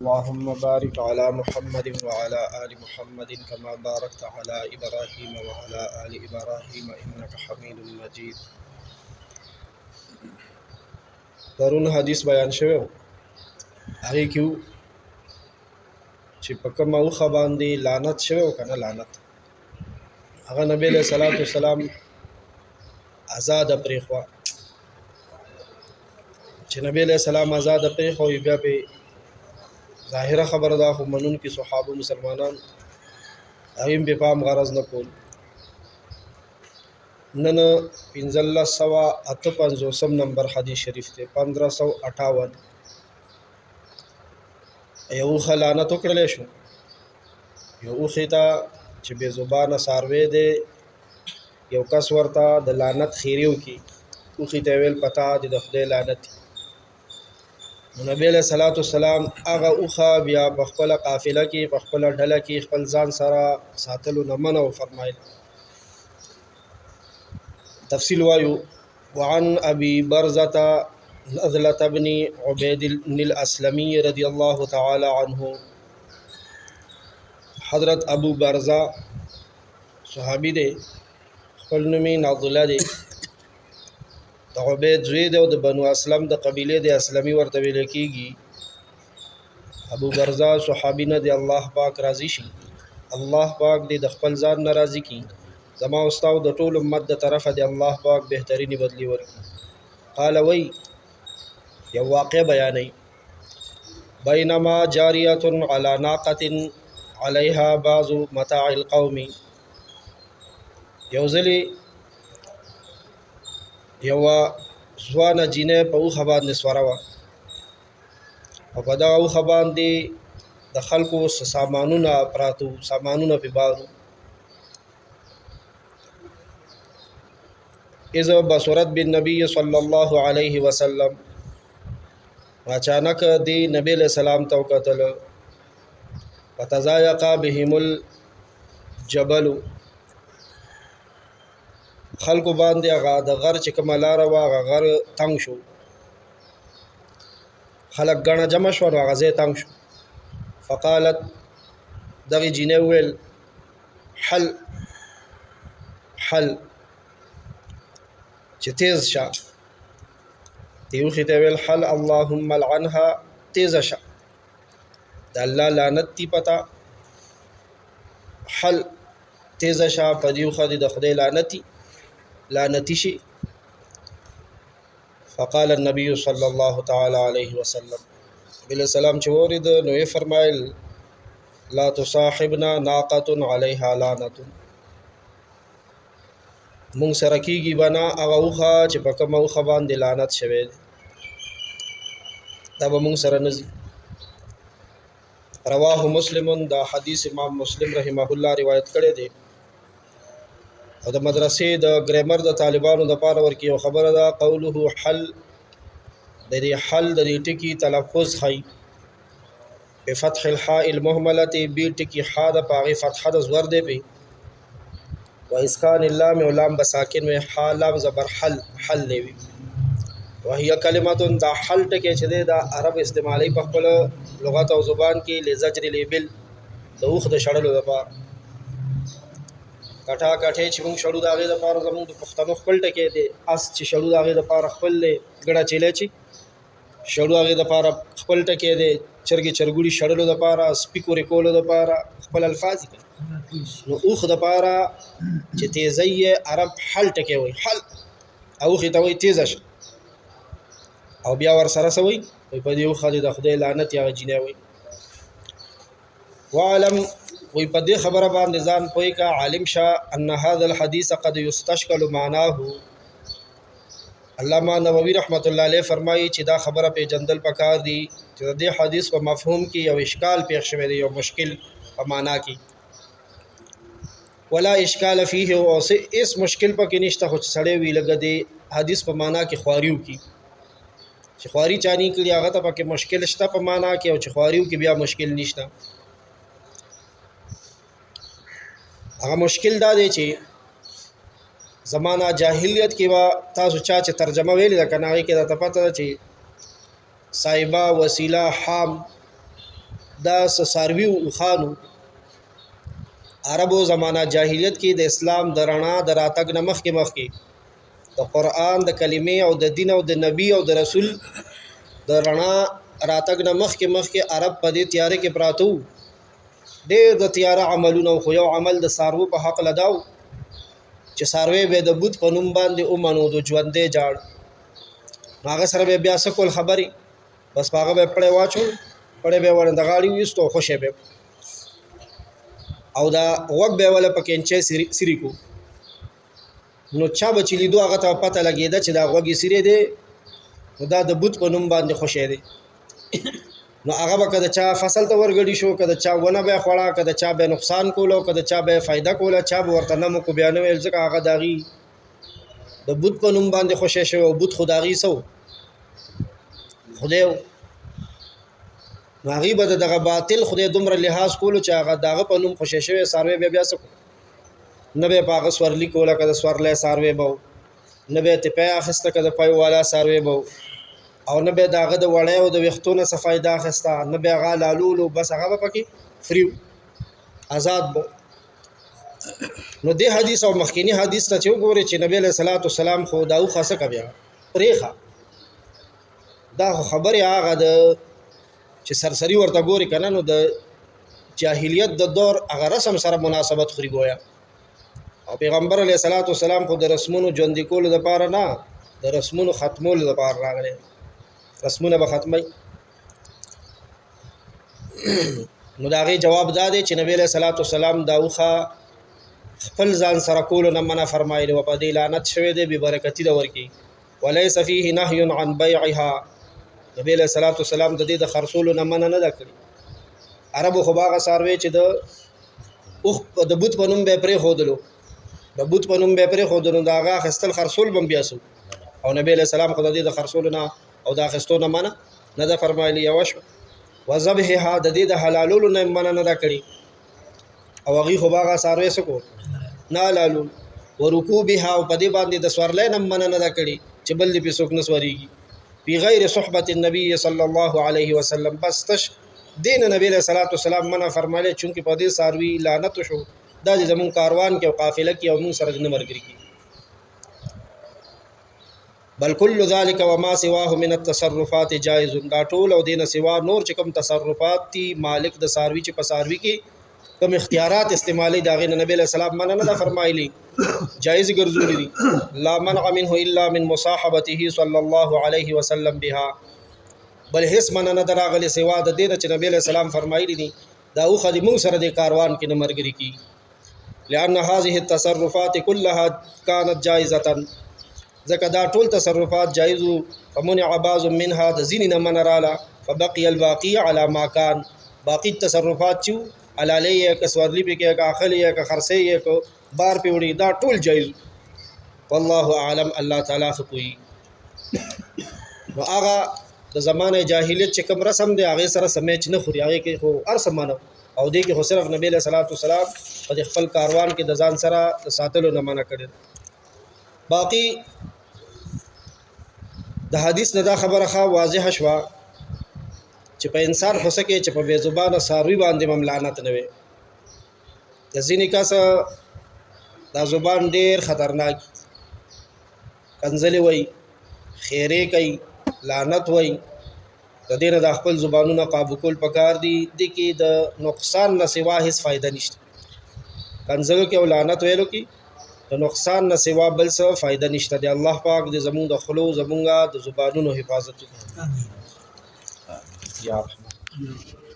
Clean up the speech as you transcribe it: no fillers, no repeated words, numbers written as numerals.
اللهم بارك على محمد وعلى آل محمد كما باركت على إبراهيم وعلى آل إبراهيم إنك حميد مجيد. پرون حدیث بیان شوی هغه کیو چې په کومه اوخه باندې لعنت شوی او کنه لعنت هغه نبی له صلوات والسلام آزاد پرېخوا چې نبی له سلام آزاد پرېخو بیا په ظاهره خبره دا خو منون کې صحابه مسلمانان ایم په پام غرض نه کول نن 1558 نمبر حدیث شریف ته 1558 یو خلانت وکړل شو یو خیتا چې به زبانه ساروي دی یو کس ورته د لعنت خیریو کی او خیتا ویل پتا د خدای لعنت نبی له صلوات والسلام هغه اوخه بیا په خپل قافله کې په خپل ډله کې خپل ځان سره ساتلو نه منو فرمایل. تفصیل وایو وعن ابي برزة نضلة بن عبيد الاسلمي رضي الله تعالى عنه حضرت ابو برزة صحابي دی خپل نوم نضلة دی د عبید زوی دی او د بنو اسلم د قبیله د اسلمي ورته ویل کېږي. ابو برزه صحابي نه دی الله پاک راضي شي الله پاک دې د خپل ځان ناراضي کی زما او استاد د ټول امت د طرفه دی الله پاک بهترینی بدلی ورکړي. قال وی یو واقع بیانې بینما جاریه علی ناقه علیها بعض متاع القوم یوزلی یو ځوانه جینه په اوخه باندې سواره وه او په دغه اوخه باندې د خلکو سامانونه پراتو سامانونه پې بارو اذا بصورت بالنبي صلی الله علیه وسلم اچانک دی نبی علیہ السلام ته وکتل فتضایق بهم الجبل خلکو باندې هغه د غر چې کومه لاره وه هغه غر تنګ شو خلک ګڼه جمع شو نو هغه ځای تنګ شو. فقالت دغې جینۍ وویل حل چې تیز شه تیوخې ته ویل حل اللهم لعنها تیزه شه د الله لعنت تی پته حل تیزه شه په دې اوښه د خدای لعنتي شي. فقال النبي صلى الله تعالى عليه وسلم بل سلام چې ورید نو یې فرمایل لا تصاحبنا ناقه عليها لعنه مونږ سره کېږي بنا هغه اوښه چې په کومه اوښه باندې لعنت شوی دی دا به مونږ سره نه ځي. رواه مسلم دا حدیث امام مسلم رحمه الله روایت کړی دی او د مدرسې د ګرامر د طالبانو د پاره ورکی یو خبره ده قوله حل د دې حل د دې ټکی تلفظ خی بفتح الحاء المهمله بی ټکی ح د پاغه فتحه د زور دی په و اسکان اللام او لام بساکن و ح لام زبر حل دی وهي کلمه دا حل ټکی چې د عرب استعمالي په خپل لغت او زبان کې لزجر لیبل د اوخ د شړلو لپاره کټه چې موږ شړو د هغې دپاره زموږ د پښتنو خپل ټکی دی اس چې شړو د هغې دپاره خپل دی ګډه چیلی چې شړو هغې دپاره خپل ټکی دی چرګې چرګوړي شړلو دپاره سپي کورې کولو دپاره خپل الفاظ دي نو اوښ دپاره چې تیزی یې عرب حل ټکی وایي حل اوښې ته وایي تیزه شه او بیا ورسره څه وایي وایي په دې اوښه د خدای لعنت هغه جینۍ وایي. وعلم وی په دې خبره باندې ځان پوي کا عالم شاه ان هذا الحديث قد يستشكل معناه علامه نووي رحمت الله علیه فرمایي چې دا خبره په جندل پکار دي چې د دې حدیث په مفهوم کې یو اشکال پیښ شوی دی یو مشکل په معنا کې ولا اشکال فيه او اس مشکل پکې نشته خو سړی وی لګ دی حدیث په معنا کې خواریو کې چې خواري چانی کړي هغه ته پکې مشکل شته په معنا کې او چې خواریو کې بیا مشکل نشته. هغه مشکل دا دی چې زمانہ جاهلیت کې وا تاسو چې ترجمه ویل دا کنه کې دا پته ده چې صایبه وسیله حام دا ساروي او خانو عربو زمانہ جاهلیت کې د اسلام د رڼا د راتګ نه مخکې د قرآن د کلمې او د دین او د نبی او د رسول د رڼا راتګ نه مخکې عرب په دې تیارې کې پراته وو. ډېر د تیاره عملونه خو یو عمل د سارو په حق لداو چې ساروی به د بوت په نوم باندې اومنو د ژوندې جاړ هغه سره به بیا سکول خبري بس هغه به پړې واچو پړې به ورنده غاړي وستو خوشې به او دا وګ به ولا پکې سری کو نو چا به چې لیدو هغه ته پته لګیدا چې دا وګي سری دی نو دا د بوت په نوم باندې خوشې دی نو هغه به کده چا فصل ته ورګړي شو کده چا ونه به خوړه کده چا به نقصان کولو کده چا به فائدہ کوله چا به ورته نمو کو بیان ویل ځکه هغه داغي د بوت په نوم باندې خوشې شو او بوت خدایي سو خدای هغه به دغه باطل خدای دومره لحاظ کولو چې هغه دغه په نوم خوشې شوی ساروی بیا سکو نه به پاغه سورلی کوله کده سورلې ساروی بو نه به ته په اخسته کده پای والا ساروی بو او نه به داغه د وړې او د وختونو صفای دا خسته نه به غا لالولو بس هغه پکې فری آزاد بو. نو دې حدیث او مخکینی حدیث ته چې وګورئ چې نبی له صلوات والسلام خو داو خاصه کبیا پرېخه دا خبره هغه د چې سرسری ورته ګوري کنه نو د جاهلیت د دور هغه رسم سره مناسبت خوري گویا او پیغمبر علیه الصلاۃ والسلام خو د رسمونو ژوند کولو د پاره نه د رسمونو ختمولو د پاره راغلی رسمونه به ختمي نو دا غي جواب دادې چې نبی له صلوات والسلام داوخه خپل ځان سره کول نه منع فرمایلی او په دې لعنت شوی دی به برکتی دا ورکی وليس فيه نهي عن بيعها نبی له صلوات والسلام د دې د خرصول نه منع نه کړی عربو خو باغه ساروي چې د اوخ د بوت پنوم به پرې خودلو د بوت پنوم به پرې خودلو داغه خستل خرصول بم بیاسو او نبی له سلام خدای دې د خرصول نه او دا خستو نه منع نه دا فرمایلی یوش وذبحها د دې د حلالولو نه منع نه کړی او هغه خو باغه ساروي سکو نه لالو ورکوبها او په دې باندې د سورلې نه منع نه کړی چې بل دې په سوک نه سوريږي په غیر صحبت النبي صلی الله علیه وسلم بس تش دین نبی له صلوات والسلام منع فرمایله چونکه په دې ساروي لعنت شو دا زمون کاروان کې او قافله کې او موږ سره نه مرګري کی بل كل ذلك وما سواه من التصرفات جائز دا ټول او دینه سوا نور چې کوم تصرفات دي مالک د ساروي چې په ساروي کې کوم اختیارات استعمالي دا غي نبی له سلام منع نه فرمایلی جائز ګرځولې دي لا منع منه الا من مصاحبته صلى الله عليه وسلم بها بل هیڅ منع نه دراغلي سوا د دې چې نبی له سلام فرمایلی دي دا او خدمو سره د کاروان کې نه مرګري کی لأن هذه التصرفات كلها كانت جائزه ځکه دا ټول تصرفات جایز فمنع بعض منها د زین نه منراله فبقي الباقي على ما كان باقی تصرفات چې علالیه کسورلی به کې اخلیه که خرسیه کو بار پیوړي دا ټول جایز والله اعلم الله تعالی خپوي نو هغه د زمانه جاهلیت چې کوم رسم دی هغه سره سمېچ نه خوري هغه کې خو ار سمانه او دې کې خو صرف نبی له صلوات والسلام په خپل کاروان کې د ځان سره ساتلو نه منع کړی باقی د حدیث نه دا خبره ښه واضح شوه چې په انسان خوسه کې چې په بې زبانه ساروي باندې مملانت نه وي د ځینې کس دا زبان ډېر خطرناک کنځلې وای خیرې کوي لعنت وای د دې نه د خپل زبانونه قابو کول پکار دي د کې د نقصان نه سوا هیڅ فائدہ نشته کنځلو کې او لعنت ویلو کې د نقصان نه سوا بل څه فائدہ نشته دی الله پاک دې زموږ د خلو زموږه د زبانونو حفاظت وکړي یا رحمان